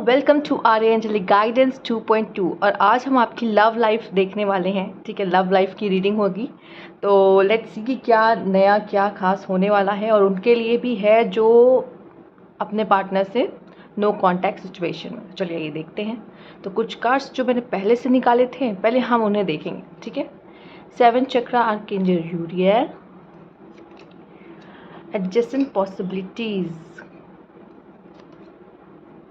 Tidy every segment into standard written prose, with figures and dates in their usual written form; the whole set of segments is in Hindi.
Welcome to our angelic guidance 2.2 और आज हम आपकी लव लाइफ देखने वाले हैं। ठीक है, लव लाइफ की रीडिंग होगी। तो लेट्स सी कि क्या नया क्या खास होने वाला है और उनके लिए भी है जो अपने पार्टनर से नो कांटेक्ट सिचुएशन में। चलिए ये देखते हैं। तो कुछ कार्ड्स जो मैंने पहले से निकाले थे, पहले हम उन्हें देखेंगे। ठीक है, 7 chakra archangel Uriel, adjacent possibilities,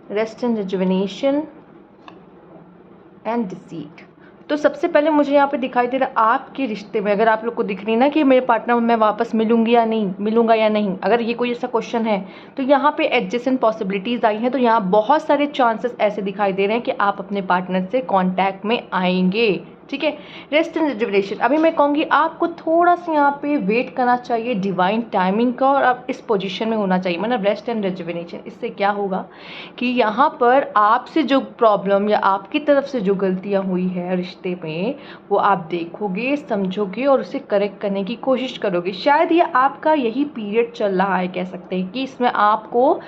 rest and rejuvenation and deceit. तो सबसे पहले मुझे यहाँ पे दिखाई दे रहा है आपके रिश्ते में, अगर आप लोग को दिख रही ना कि मेरे पार्टनर मैं वापस मिलूंगी या नहीं, मिलूंगा या नहीं, अगर ये कोई ऐसा क्वेश्चन है तो यहाँ पे एडजेसेंट पॉसिबिलिटीज़ आई हैं। तो यहाँ बहुत सारे चांसेस ऐसे दिखाई दे रहे हैं कि आप अपने पार्टनर से कॉन्टैक्ट में आएंगे। ठीक है, रेस्ट एंड रिजुविनेशन, अभी मैं कहूँगी आपको थोड़ा सा यहाँ पे वेट करना चाहिए डिवाइन टाइमिंग का, और आप इस पोजीशन में होना चाहिए, मतलब रेस्ट एंड रिजुविनेशन। इससे क्या होगा कि यहाँ पर आपसे जो प्रॉब्लम या आपकी तरफ से जो गलतियाँ हुई है रिश्ते में, वो आप देखोगे, समझोगे और उसे करेक्ट करने की कोशिश करोगे। शायद ये आपका यही पीरियड चल रहा है, कह सकते हैं कि इसमें आपको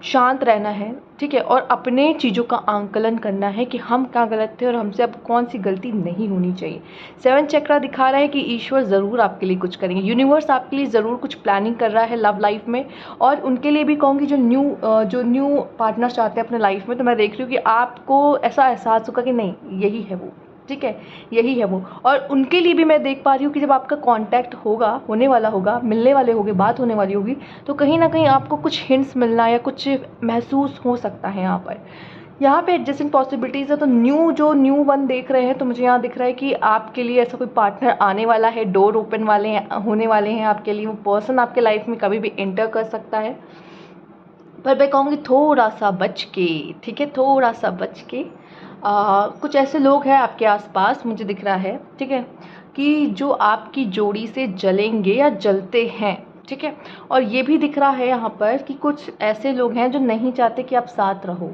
शांत रहना है। ठीक है, और अपने चीज़ों का आंकलन करना है कि हम क्या गलत थे और हमसे अब कौन सी गलती नहीं होनी चाहिए। 7 चक्रा दिखा रहा है कि ईश्वर ज़रूर आपके लिए कुछ करेंगे, यूनिवर्स आपके लिए ज़रूर कुछ प्लानिंग कर रहा है लव लाइफ में। और उनके लिए भी कहूँगी जो न्यू पार्टनर चाहते हैं अपने लाइफ में, तो मैं देख रही हूँ कि आपको ऐसा एहसास होगा कि नहीं यही है वो। ठीक है, यही है वो। और उनके लिए भी मैं देख पा रही हूँ कि जब आपका कांटेक्ट होगा, होने वाला होगा, मिलने वाले होंगे, बात होने वाली होगी, तो कहीं ना कहीं आपको कुछ हिंट्स मिलना या कुछ महसूस हो सकता है। यहाँ पे एडजस्टिंग पॉसिबिलिटीज़ है। तो न्यू वन देख रहे हैं, तो मुझे यहाँ दिख रहा है कि आपके लिए ऐसा कोई पार्टनर आने वाला है, डोर ओपन होने वाले हैं आपके लिए। वो पर्सन आपके लाइफ में कभी भी एंटर कर सकता है, पर मैं कहूँगी थोड़ा सा बच के। ठीक है, थोड़ा सा बच के। कुछ ऐसे लोग हैं आपके आसपास, मुझे दिख रहा है, ठीक है, कि जो आपकी जोड़ी से जलेंगे या जलते हैं। ठीक है, और ये भी दिख रहा है यहाँ पर कि कुछ ऐसे लोग हैं जो नहीं चाहते कि आप साथ रहो,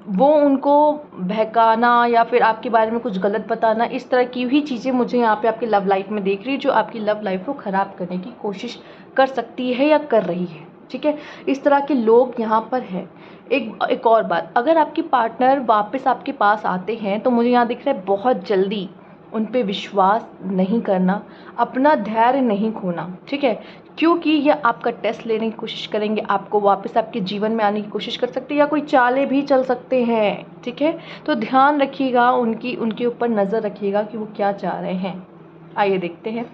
वो उनको बहकाना या फिर आपके बारे में कुछ गलत बताना, इस तरह की भी चीज़ें मुझे यहाँ पे आपकी लव लाइफ में देख रही है, जो आपकी लव लाइफ को ख़राब करने की कोशिश कर सकती है या कर रही है। ठीक है, इस तरह के लोग यहाँ पर हैं। एक और बात, अगर आपके पार्टनर वापस आपके पास आते हैं तो मुझे यहाँ दिख रहा है बहुत जल्दी उन पे विश्वास नहीं करना, अपना धैर्य नहीं खोना। ठीक है, क्योंकि ये आपका टेस्ट लेने की कोशिश करेंगे, आपको वापस आपके जीवन में आने की कोशिश कर सकते हैं, या कोई चालें भी चल सकते हैं। ठीक है, तो ध्यान रखिएगा, उनके ऊपर नज़र रखिएगा कि वो क्या चाह रहे हैं। आइए देखते हैं।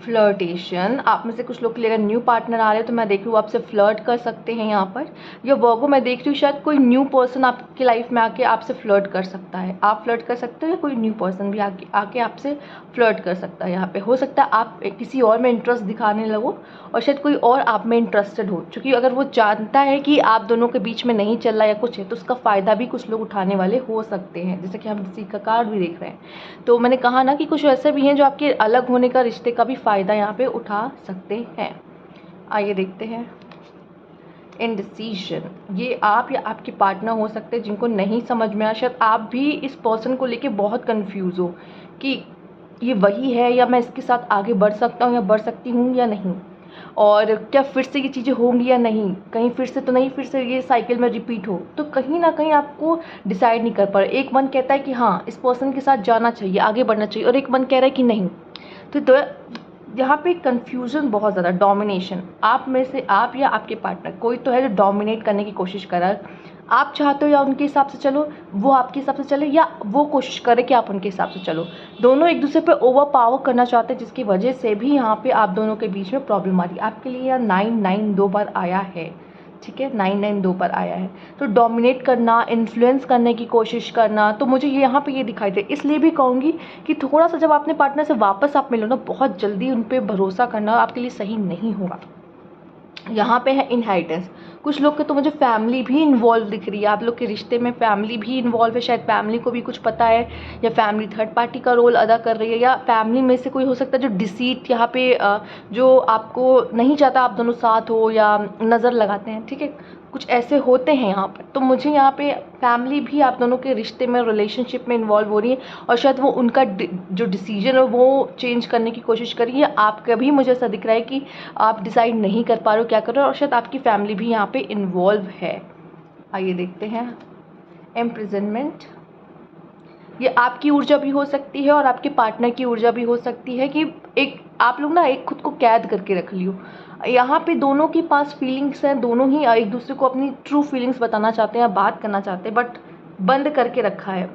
फ्लर्टेशन, आप में से कुछ लोग के लिए अगर न्यू पार्टनर आ रहे हैं तो मैं देख रही हूँ आपसे फ्लर्ट कर सकते हैं यहाँ पर। या वर्गो, मैं देख रही हूँ शायद कोई न्यू पर्सन आपकी लाइफ में आके आपसे फ्लर्ट कर सकता है, आप फ्लर्ट कर सकते हो, या कोई न्यू पर्सन भी आके आपसे फ्लर्ट कर सकता है। यहाँ पे हो सकता है आप किसी और में इंटरेस्ट दिखाने लगो और शायद कोई और आप में इंटरेस्टेड हो, क्योंकि अगर वो जानता है कि आप दोनों के बीच में नहीं चल रहा या कुछ है, तो उसका फ़ायदा भी कुछ लोग उठाने वाले हो सकते हैं, जैसे कि हम किसी का कार्ड भी देख रहे हैं। तो मैंने कहा ना कि कुछ ऐसे भी हैं जो आपके अलग होने का, रिश्ते का भी फ़ायदा यहाँ पे उठा सकते हैं। आइए देखते हैं। इंडिसीजन, ये आप या आपके पार्टनर हो सकते हैं जिनको नहीं समझ में आया, शायद आप भी इस पर्सन को लेके बहुत कंफ्यूज हो कि ये वही है या मैं इसके साथ आगे बढ़ सकता हूँ या बढ़ सकती हूँ या नहीं, और क्या फिर से ये चीज़ें होंगी या नहीं, कहीं फिर से तो नहीं, फिर से ये साइकिल में रिपीट हो। तो कहीं ना कहीं आपको डिसाइड नहीं कर पा रहे। एक मन कहता है कि हाँ इस पर्सन के साथ जाना चाहिए, आगे बढ़ना चाहिए, और एक मन कह रहा है कि नहीं। तो यहाँ पे कंफ्यूजन बहुत ज़्यादा, डोमिनेशन, आप में से आप या आपके पार्टनर कोई तो है जो डोमिनेट करने की कोशिश कर रहा है। आप चाहते हो या उनके हिसाब से चलो, वो आपके हिसाब से चले, या वो कोशिश करे कि आप उनके हिसाब से चलो। दोनों एक दूसरे पे ओवर पावर करना चाहते हैं, जिसकी वजह से भी यहाँ पे आप दोनों के बीच में प्रॉब्लम आ रही है। आपके लिए यहाँ 9 2 बार आया है। ठीक है, 9 2 पर आया है। तो डोमिनेट करना, इन्फ्लुएंस करने की कोशिश करना, तो मुझे यहाँ पे ये दिखाई दे। इसलिए भी कहूँगी कि थोड़ा सा जब अपने पार्टनर से वापस आप मिलो ना, बहुत जल्दी उन पर भरोसा करना आपके लिए सही नहीं होगा। यहाँ पे है इनहेरिटेंस, कुछ लोग के तो मुझे फैमिली भी इन्वॉल्व दिख रही है, आप लोग के रिश्ते में फैमिली भी इन्वॉल्व है, शायद फैमिली को भी कुछ पता है, या फैमिली थर्ड पार्टी का रोल अदा कर रही है, या फैमिली में से कोई हो सकता है जो डिसीट यहाँ पे जो आपको नहीं चाहता आप दोनों साथ हो, या नज़र लगाते हैं। ठीक है, कुछ ऐसे होते हैं यहाँ पर। तो मुझे यहाँ पे फैमिली भी आप दोनों के रिश्ते में, रिलेशनशिप में इन्वॉल्व हो रही है, और शायद वो उनका जो डिसीजन है वो चेंज करने की कोशिश कर रही है। आपका भी मुझे ऐसा दिख रहा है कि आप डिसाइड नहीं कर पा रहे हो क्या कर रहे हो, और शायद आपकी फैमिली भी यहाँ पे इन्वॉल्व है। आइए देखते हैं। इम्प्रिजनमेंट, ये आपकी ऊर्जा भी हो सकती है और आपके पार्टनर की ऊर्जा भी हो सकती है कि एक आप लोग ना एक खुद को कैद करके रख लियो। यहाँ पे दोनों के पास फीलिंग्स हैं, दोनों ही एक दूसरे को अपनी ट्रू फीलिंग्स बताना चाहते हैं या बात करना चाहते हैं, बट बंद करके रखा है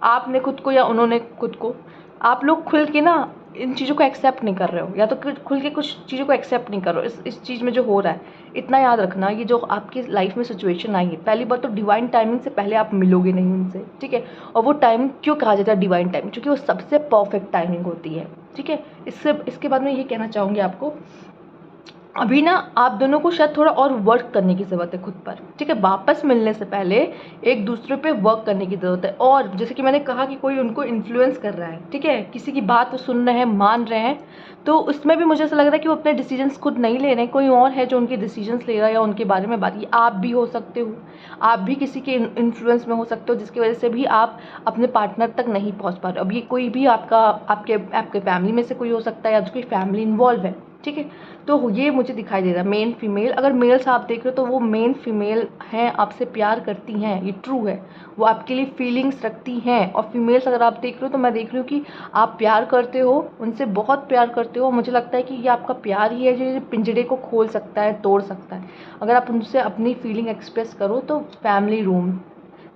आपने खुद को या उन्होंने खुद को। आप लोग खुल के ना इन चीज़ों को एक्सेप्ट नहीं कर रहे हो, या तो खुल के कुछ चीज़ों को एक्सेप्ट नहीं कर रहे हो इस चीज़ में जो हो रहा है। इतना याद रखना, ये जो आपकी लाइफ में सिचुएशन आई है, पहली बार तो डिवाइन टाइमिंग से पहले आप मिलोगे नहीं उनसे, ठीक है। और वो टाइम क्यों कहा जाता है डिवाइन टाइमिंग, क्योंकि वो सबसे परफेक्ट टाइमिंग होती है, ठीक है। इसके बाद में ये कहना चाहूँगी आपको, अभी ना आप दोनों को शायद थोड़ा और वर्क करने की ज़रूरत है खुद पर, ठीक है। वापस मिलने से पहले एक दूसरे पे वर्क करने की ज़रूरत है। और जैसे कि मैंने कहा कि कोई उनको इन्फ्लुएंस कर रहा है, ठीक है, किसी की बात वो सुन रहे हैं, मान रहे हैं, तो उसमें भी मुझे ऐसा लग रहा है कि वो अपने डिसीजंस खुद नहीं ले रहे हैं, कोई और है जो उनके डिसीजंस ले रहा है या उनके बारे में बात। ये आप भी हो सकते हो, आप भी किसी के इन्फ्लुएंस में हो सकते हो, जिसकी वजह से भी आप अपने पार्टनर तक नहीं पहुँच पा रहे हो। अब ये कोई भी आपके फैमिली में से कोई हो सकता है या कोई फैमिली इन्वॉल्व है, ठीक है। तो ये मुझे दिखाई दे रहा है मेल फीमेल। अगर मेल्स आप देख रहे हो तो वो मेल फीमेल हैं, आपसे प्यार करती हैं, ये ट्रू है, वो आपके लिए फीलिंग्स रखती हैं। और फीमेल्स अगर आप देख रहे हो तो मैं देख रही हूँ कि आप प्यार करते हो, उनसे बहुत प्यार करते हो। मुझे लगता है कि ये आपका प्यार ही है जो ये पिंजरे को खोल सकता है, तोड़ सकता है। अगर आप उनसे अपनी फीलिंग एक्सप्रेस करो तो फैमिली रूम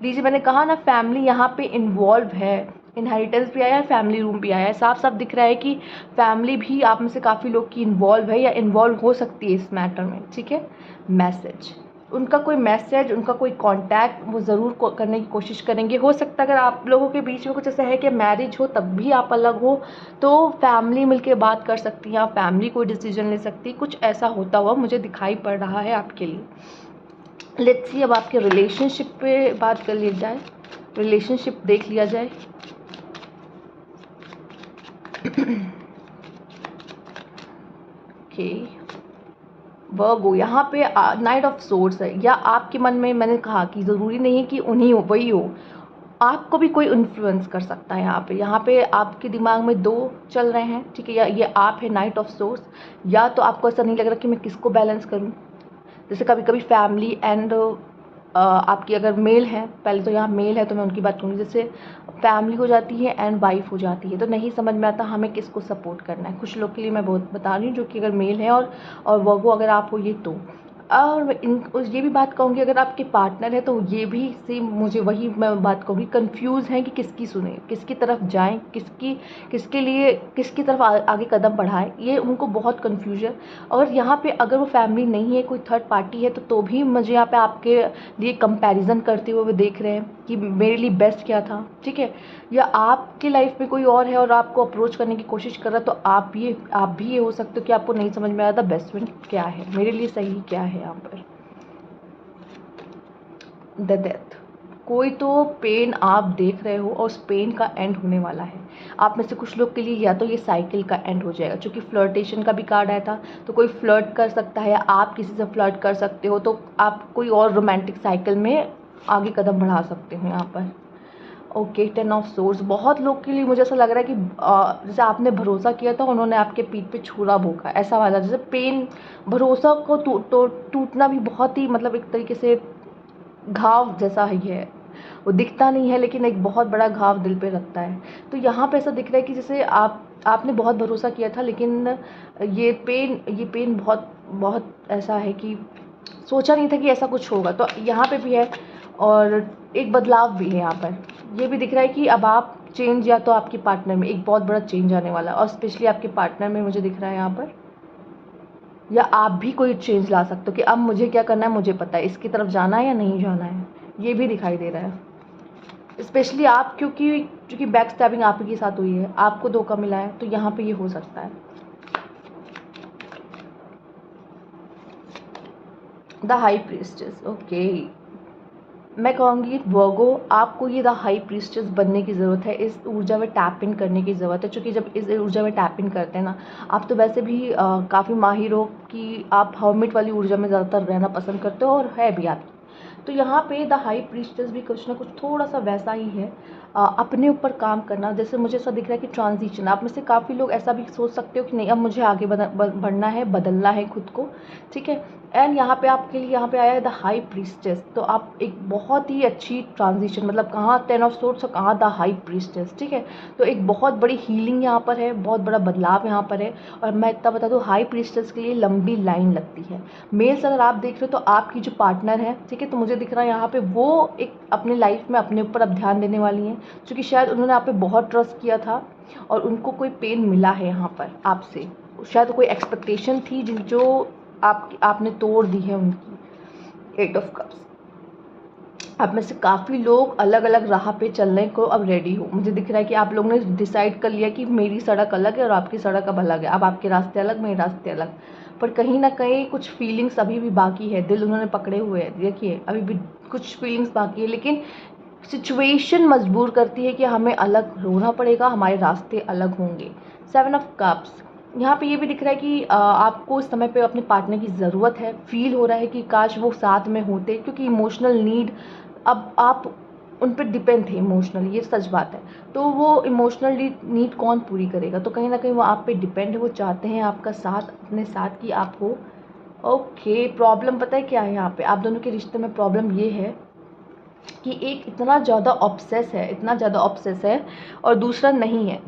लीजिए, मैंने कहा ना फैमिली यहाँ पे इन्वॉल्व है, इनहेरिटेंस भी आया है, फैमिली रूम भी आया है। साफ साफ दिख रहा है कि फैमिली भी आप में से काफ़ी लोग की इन्वॉल्व है या इन्वॉल्व हो सकती है इस मैटर में, ठीक है। मैसेज, उनका कोई मैसेज, उनका कोई कांटेक्ट वो ज़रूर करने की कोशिश करेंगे। हो सकता है अगर आप लोगों के बीच में कुछ ऐसा है कि मैरिज हो तब भी आप अलग हो, तो फैमिली मिलके बात कर सकती हैं, आप फैमिली कोई डिसीजन ले सकती है। कुछ ऐसा होता हुआ मुझे दिखाई पड़ रहा है आपके लिए। लेट्स सी, अब आपके रिलेशनशिप पे बात कर लिया जाए, रिलेशनशिप देख लिया जाए। ओके, वर्गो, यहाँ पे नाइट ऑफ सोर्स है, या आपके मन में मैंने कहा कि ज़रूरी नहीं है कि उन्हीं हो, वही हो, आपको भी कोई इन्फ्लुएंस कर सकता है। यहाँ पे आपके दिमाग में दो चल रहे हैं, ठीक है, या ये आप है नाइट ऑफ सोर्स, या तो आपको ऐसा नहीं लग रहा कि मैं किसको बैलेंस करूँ। जैसे कभी कभी फैमिली एंड आपकी अगर मेल है, पहले तो यहाँ मेल है तो मैं उनकी बात करूँगी, जैसे फैमिली हो जाती है एंड वाइफ हो जाती है, तो नहीं समझ में आता हमें किसको सपोर्ट करना है। कुछ लोग के लिए मैं बहुत बता रही हूँ जो कि अगर मेल है और वो अगर आप हो ये तो। और ये भी बात कहूँगी अगर आपके पार्टनर है तो ये भी सेम, मुझे वही मैं बात कहूँगी, कंफ्यूज हैं कि किसकी सुने, किसकी तरफ जाएं, किसके लिए किसकी तरफ आगे कदम बढ़ाएं, ये उनको बहुत कंफ्यूजन। और यहाँ पे अगर वो फैमिली नहीं है, कोई थर्ड पार्टी है, तो भी मुझे यहाँ पे आपके लिए कंपैरिजन करते हुए वो देख रहे हैं कि मेरे लिए बेस्ट क्या था, ठीक है। या आपकी लाइफ में कोई और है और आपको अप्रोच करने की कोशिश कर रहा है, तो आप भी ये हो सकते हो कि आपको नहीं समझ में आया था बेस्ट फ्रेंड क्या है, मेरे लिए सही क्या है। यहाँ पर द डेथ, कोई तो पेन आप देख रहे हो और उस पेन का एंड होने वाला है। आप में से कुछ लोग के लिए या तो ये साइकिल का एंड हो जाएगा, क्योंकि फ्लर्टेशन का भी कार्ड आया था, तो कोई फ्लर्ट कर सकता है या आप किसी से फ्लर्ट कर सकते हो, तो आप कोई और रोमांटिक साइकिल में आगे कदम बढ़ा सकते हो यहाँ पर। ओके, 10 ऑफ सोर्स, बहुत लोग के लिए मुझे ऐसा लग रहा है कि जैसे आपने भरोसा किया था, उन्होंने आपके पीठ पे छुरा भोंका, ऐसा वाला। जैसे पेन, भरोसा को टूटना भी बहुत ही मतलब एक तरीके से घाव जैसा ही है, वो दिखता नहीं है लेकिन एक बहुत बड़ा घाव दिल पे लगता है। तो यहाँ पे ऐसा दिख रहा है कि जैसे आपने बहुत भरोसा किया था, लेकिन ये पेन बहुत बहुत ऐसा है कि सोचा नहीं था कि ऐसा कुछ होगा, तो यहाँ पे भी है। और एक बदलाव भी है यहाँ पर, ये भी दिख रहा है कि अब आप चेंज, या तो आपके पार्टनर में एक बहुत बड़ा चेंज आने वाला है, और स्पेशली आपके पार्टनर में मुझे दिख रहा है यहाँ पर, या आप भी कोई चेंज ला सकते हो कि अब मुझे क्या करना है, मुझे पता है इसकी तरफ जाना है या नहीं जाना है, ये भी दिखाई दे रहा है। स्पेशली आप, क्योंकि बैक स्टैबिंग आप ही के साथ हुई है, आपको धोखा मिला है, तो यहाँ पे ये हो सकता है। द हाई प्रीस्टेस, ओके, मैं कहूँगी वर्गो, आपको ये द हाई प्रीस्टेस बनने की ज़रूरत है, इस ऊर्जा में टैप इन करने की ज़रूरत है, क्योंकि जब इस ऊर्जा में टैप इन करते हैं ना, आप तो वैसे भी काफ़ी माहिर हो कि आप हर्मिट वाली ऊर्जा में ज़्यादातर रहना पसंद करते हो, और है भी आपकी। तो यहाँ पे द हाई प्रीस्टेस भी कुछ ना कुछ थोड़ा सा वैसा ही है। अपने ऊपर काम करना। जैसे मुझे ऐसा दिख रहा है कि ट्रांजिशन, आप में से काफ़ी लोग ऐसा भी सोच सकते हो कि नहीं अब मुझे आगे बढ़ना है, बदलना है खुद को, ठीक है। एंड यहाँ पे आपके लिए यहाँ पे आया है द हाई प्रीस्टेस। तो आप एक बहुत ही अच्छी ट्रांजिशन, मतलब कहाँ 10 ऑफ सोर्ड्स और कहाँ द हाई प्रीस्टेस, ठीक है। तो एक बहुत बड़ी हीलिंग यहाँ पर है, बहुत बड़ा बदलाव यहाँ पर है। और मैं इतना बता दूँ, हाई प्रीस्टेस के लिए लंबी लाइन लगती है। मेल्स अगर आप देख रहे हो तो आपकी जो पार्टनर है, ठीक है, तो मुझे दिख रहा है यहाँ पे वो एक अपने लाइफ में अपने ऊपर अब ध्यान देने वाली हैं, क्योंकि शायद उन्होंने आप पे बहुत ट्रस्ट किया था और उनको कोई पेन मिला है यहाँ पर आपसे। शायद कोई एक्सपेक्टेशन थी जो आपने तोड़ दी है उनकी। 8 ऑफ कप्स। आप में से काफ़ी लोग अलग अलग राह पे चलने को अब रेडी हो। मुझे दिख रहा है कि आप लोगों ने डिसाइड कर लिया कि मेरी सड़क अलग है और आपकी सड़क अब अलग है। अब आपके रास्ते अलग, मेरे रास्ते अलग। पर कहीं ना कहीं कुछ फीलिंग्स अभी भी बाकी है, दिल उन्होंने पकड़े हुए हैं, देखिए अभी भी कुछ फीलिंग्स बाकी है। लेकिन सिचुएशन मजबूर करती है कि हमें अलग होना पड़ेगा, हमारे रास्ते अलग होंगे। 7 ऑफ कप्स। यहाँ पे ये भी दिख रहा है कि आपको इस समय पे अपने पार्टनर की ज़रूरत है। फील हो रहा है कि काश वो साथ में होते, क्योंकि इमोशनल नीड अब आप उन पर डिपेंड थे इमोशनली, ये सच बात है। तो वो इमोशनल नीड कौन पूरी करेगा? तो कहीं ना कहीं वो आप पे डिपेंड है, वो चाहते हैं आपका साथ, अपने साथ कि आप हो। ओके, प्रॉब्लम पता है क्या है यहाँ पे? आप दोनों के रिश्ते में प्रॉब्लम ये है कि एक इतना ज़्यादा ऑब्सेस है, इतना ज़्यादा ऑब्सेस है, और दूसरा नहीं है,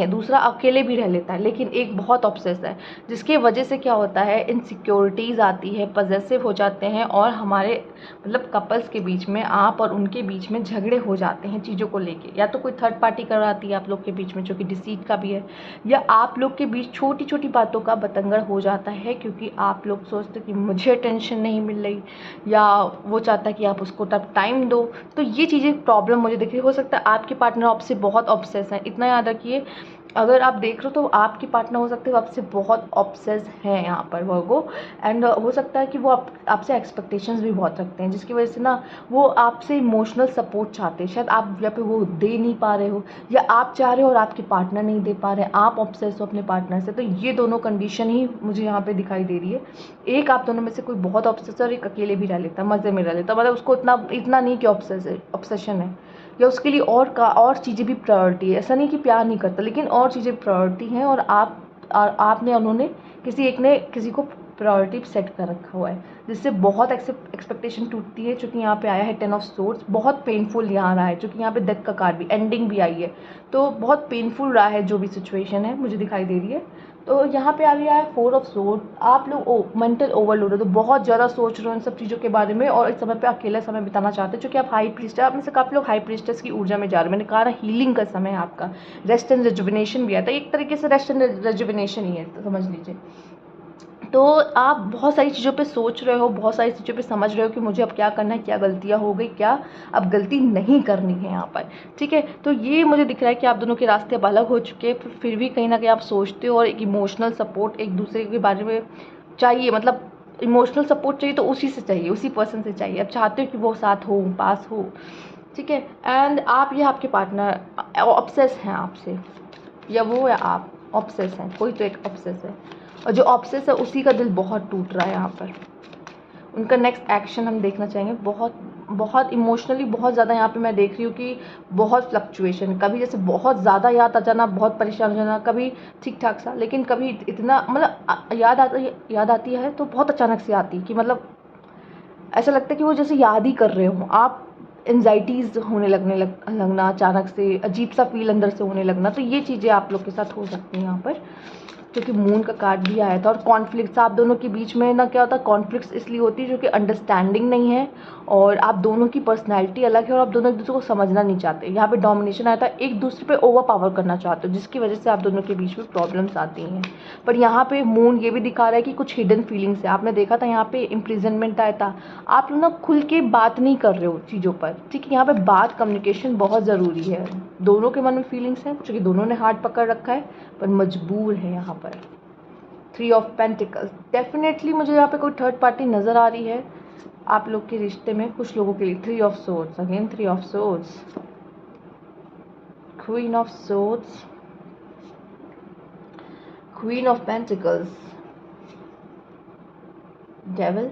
दूसरा अकेले भी रह लेता है, लेकिन एक बहुत ऑब्सेस है, जिसकी वजह से क्या होता है, इनसिक्योरिटीज़ आती है, पजेसिव हो जाते हैं, और हमारे मतलब कपल्स के बीच में, आप और उनके बीच में झगड़े हो जाते हैं चीज़ों को लेके। या तो कोई थर्ड पार्टी करवाती है आप लोग के बीच में, जो कि डिसीट का भी है, या आप लोग के बीच छोटी छोटी बातों का बतंगड़ हो जाता है, क्योंकि आप लोग सोचते कि मुझे टेंशन नहीं मिल रही, या वो चाहता है कि आप उसको तब टाइम दो। तो ये चीज़ें प्रॉब्लम मुझे दिख रही है। हो सकता है आपके पार्टनर आपसे बहुत ऑब्सेस है, इतना याद रखिए। अगर आप देख रहे हो तो आपकी पार्टनर हो सकते है आपसे बहुत ऑब्सेस है यहाँ पर वर्गो। एंड हो सकता है कि वो आपसे एक्सपेक्टेशंस भी बहुत रखते हैं, जिसकी वजह से ना वो आपसे इमोशनल सपोर्ट चाहते हैं। शायद आप या पे वो दे नहीं पा रहे हो, या आप चाह रहे हो और आपके पार्टनर नहीं दे पा रहे, आप ऑब्सेस हो अपने पार्टनर से। तो ये दोनों कंडीशन ही मुझे यहाँ पे दिखाई दे रही है। एक आप दोनों में से कोई बहुत ऑब्सेस है और एक अकेले भी रह लेता, मज़े में रह लेता, मतलब उसको इतना नहीं कि ऑब्सेशन है, या उसके लिए और चीज़ें भी प्रायोरिटी है। ऐसा नहीं कि प्यार नहीं करता, लेकिन और चीज़ें प्रायोरिटी हैं, और आपने उन्होंने किसी एक ने किसी को प्रायोरिटी सेट कर रखा हुआ है, जिससे बहुत एक्सपेक्टेशन टूटती है। चूँकि यहाँ पे आया है 10 ऑफ सोर्ड्स, बहुत पेनफुल यहाँ रहा है, चूँकि यहाँ पे डेथ का कार्ड भी, एंडिंग भी आई है, तो बहुत पेनफुल रहा है जो भी सिचुएशन है मुझे दिखाई दे रही है। तो यहाँ पे आ गया है 4 ऑफ सोर्ड। आप लोग मेंटल ओवरलोड है, तो बहुत ज़्यादा सोच रहे हो इन सब चीज़ों के बारे में, और इस समय पे अकेला समय बिताना चाहते हैं, क्योंकि आप हाई प्रीस्ट है। आप में से काफ़ी लोग हाई प्रीस्टेस की ऊर्जा में जा रहे हैं। मैंने कहा ना, हीलिंग का समय है आपका, रेस्ट एंड रेजुविनेशन भी आता है, एक तरीके से रेस्ट एंड रेजुविनेशन ही है, तो समझ लीजिए। तो आप बहुत सारी चीज़ों पे सोच रहे हो, बहुत सारी चीज़ों पे समझ रहे हो कि मुझे अब क्या करना है, क्या गलतियाँ हो गई, क्या अब गलती नहीं करनी है यहाँ पर, ठीक है। तो ये मुझे दिख रहा है कि आप दोनों के रास्ते अब अलग हो चुके हैं, फिर भी कहीं ना कहीं आप सोचते हो, और एक इमोशनल सपोर्ट एक दूसरे के बारे में चाहिए, मतलब इमोशनल सपोर्ट चाहिए तो उसी से चाहिए, उसी पर्सन से चाहिए। आप चाहते हो कि वो साथ हो, पास हो, ठीक है। एंड आप ये आपके पार्टनर ऑब्सेस हैं आपसे, या वो या आप ऑब्सेस हैं, कोई तो एक ऑब्सेस है, और जो ऑब्सेस है उसी का दिल बहुत टूट रहा है यहाँ पर। उनका नेक्स्ट एक्शन हम देखना चाहेंगे। बहुत बहुत इमोशनली बहुत ज़्यादा यहाँ पे मैं देख रही हूँ कि बहुत फ्लक्चुएशन, कभी जैसे बहुत ज़्यादा याद आ जाना, बहुत परेशान हो जाना, कभी ठीक ठाक सा, लेकिन कभी इतना मतलब याद आती है तो बहुत अचानक से आती है कि मतलब ऐसा लगता है कि वो जैसे याद ही कर रहे हो आप। एनजाइटीज़ होने लगना, अचानक से अजीब सा फील अंदर से होने लगना, तो ये चीज़ें आप लोग के साथ हो सकती हैं यहाँ पर, क्योंकि मून का कार्ड भी आया था। और कॉन्फ्लिक्ट्स आप दोनों के बीच में ना क्या होता है, कॉन्फ्लिक्ट्स इसलिए होती है जो कि अंडरस्टैंडिंग नहीं है, और आप दोनों की पर्सनैलिटी अलग है, और आप दोनों एक दूसरे को समझना नहीं चाहते। यहाँ पे डोमिनेशन आया था, एक दूसरे पे ओवर पावर करना चाहते हो, जिसकी वजह से आप दोनों के बीच में प्रॉब्लम्स आती हैं। पर यहाँ पे मून ये भी दिखा रहा है कि कुछ हिडन फीलिंग्स है। आपने देखा था यहाँ पे इम्प्रिजनमेंट आया था, आप लोग ना खुल के बात नहीं कर रहे हो चीज़ों पर, ठीक है। यहाँ पे बात, कम्युनिकेशन बहुत ज़रूरी है। दोनों के मन में फीलिंग्स हैं, क्योंकि दोनों ने हाथ पकड़ रखा है, पर मजबूर है यहाँ पर। 3 ऑफ पेंटिकल्स, डेफिनेटली मुझे यहाँ पे कोई थर्ड पार्टी नज़र आ रही है आप लोग के रिश्ते में, कुछ लोगों के लिए। 3 of swords, again 3 of swords, queen of swords, queen of pentacles, devil,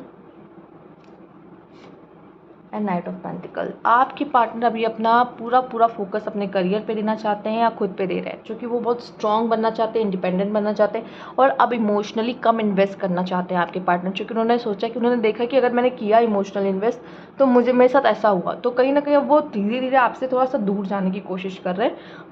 and night of pentacle. आपके पार्टनर अभी अपना पूरा फोकस अपने करियर पे देना चाहते हैं या खुद पे दे रहे हैं, क्योंकि वो बहुत स्ट्रॉन्ग बनना चाहते हैं, इंडिपेंडेंट बनना चाहते हैं और अब इमोशनली कम इन्वेस्ट करना चाहते हैं आपके पार्टनर, क्योंकि उन्होंने सोचा कि उन्होंने देखा कि अगर मैंने किया इमोशनल इन्वेस्ट तो मुझे मेरे साथ ऐसा हुआ, तो कहीं ना कहीं अब वो धीरे धीरे आपसे थोड़ा सा दूर जाने की कोशिश कर रहे हैं।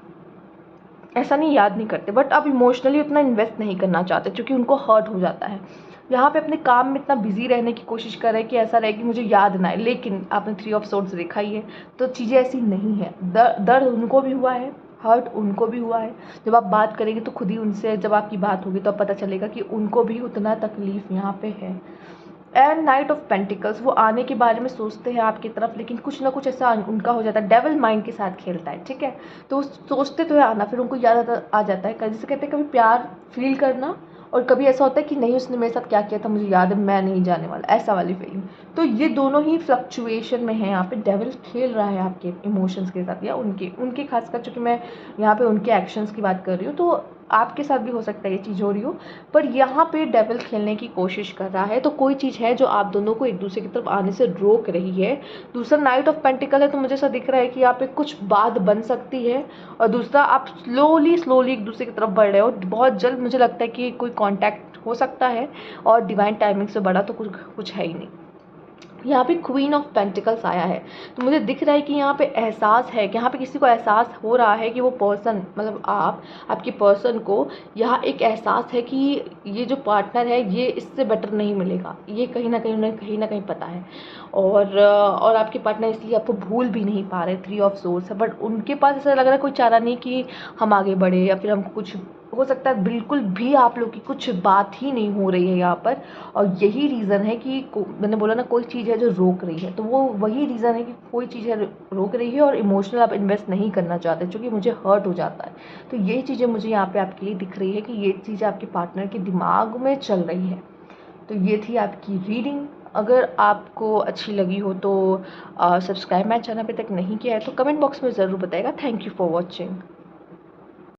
ऐसा नहीं, याद नहीं करते, बट अब इमोशनली उतना इन्वेस्ट नहीं करना चाहते क्योंकि उनको हर्ट हो जाता है। यहाँ पे अपने काम में इतना बिजी रहने की कोशिश कर रहे हैं कि ऐसा रहे कि मुझे याद ना आए, लेकिन आपने 3 ऑफ सोर्ड्स देखा ही है, तो चीज़ें ऐसी नहीं है। दर्द उनको भी हुआ है, हर्ट उनको भी हुआ है। जब आप बात करेंगे तो खुद ही उनसे जब आपकी बात होगी तो अब पता चलेगा कि उनको भी उतना तकलीफ़ यहाँ पे है। एंड नाइट ऑफ पेंटिकल्स, वो आने के बारे में सोचते हैं आपकी तरफ, लेकिन कुछ ना कुछ ऐसा उनका हो जाता है, डेविल माइंड के साथ खेलता है, ठीक है। तो सोचते तो है आना, फिर उनको याद आ जाता है, जैसे कहते हैं कभी प्यार फील करना और कभी ऐसा होता है कि नहीं उसने मेरे साथ क्या किया था मुझे याद है, मैं नहीं जाने वाला, ऐसा वाली फीलिंग। तो ये दोनों ही फ्लक्चुएशन में है, यहाँ पे डेविल खेल रहा है आपके इमोशंस के साथ या उनके खासकर, चूँकि मैं यहाँ पे उनके एक्शंस की बात कर रही हूँ, तो आपके साथ भी हो सकता है ये चीज़ हो रही हो, पर यहाँ पे डेविल खेलने की कोशिश कर रहा है। तो कोई चीज़ है जो आप दोनों को एक दूसरे की तरफ आने से रोक रही है। दूसरा नाइट ऑफ पेंटिकल है, तो मुझे ऐसा दिख रहा है कि यहाँ पे कुछ बात बन सकती है, और दूसरा आप स्लोली एक दूसरे की तरफ बढ़ रहे हो। बहुत जल्द मुझे लगता है कि कोई कॉन्टैक्ट हो सकता है, और डिवाइन टाइमिंग से बड़ा तो कुछ है ही नहीं। यहाँ पे क्वीन ऑफ पेंटिकल्स आया है, तो मुझे दिख रहा है कि यहाँ पे एहसास है कि यहाँ पे किसी को एहसास हो रहा है कि वो पर्सन, मतलब आपके पर्सन को यहाँ एक एहसास है कि ये जो पार्टनर है ये इससे बेटर नहीं मिलेगा, ये कहीं ना कहीं उन्हें कहीं ना कहीं पता है। और आपके पार्टनर इसलिए आपको भूल भी नहीं पा रहे, 3 ऑफ सोर्ड्स है, बट उनके पास ऐसा लग रहा है कोई चारा नहीं कि हम आगे बढ़े, या फिर हम कुछ, हो सकता है बिल्कुल भी आप लोग की कुछ बात ही नहीं हो रही है यहाँ पर। और यही रीज़न है कि मैंने बोला ना कोई चीज़ है जो रोक रही है, तो वो वही रीज़न है कि कोई चीज़ है रोक रही है, और इमोशनल आप इन्वेस्ट नहीं करना चाहते, क्योंकि मुझे हर्ट हो जाता है। तो यही चीज़ें मुझे यहाँ पे आपके लिए दिख रही है कि ये चीज़ आपके पार्टनर के दिमाग में चल रही है। तो ये थी आपकी रीडिंग। अगर आपको अच्छी लगी हो तो सब्सक्राइब मेरे चैनल पे तक नहीं किया है तो कमेंट बॉक्स में ज़रूर बताइएगा। Thank you for watching.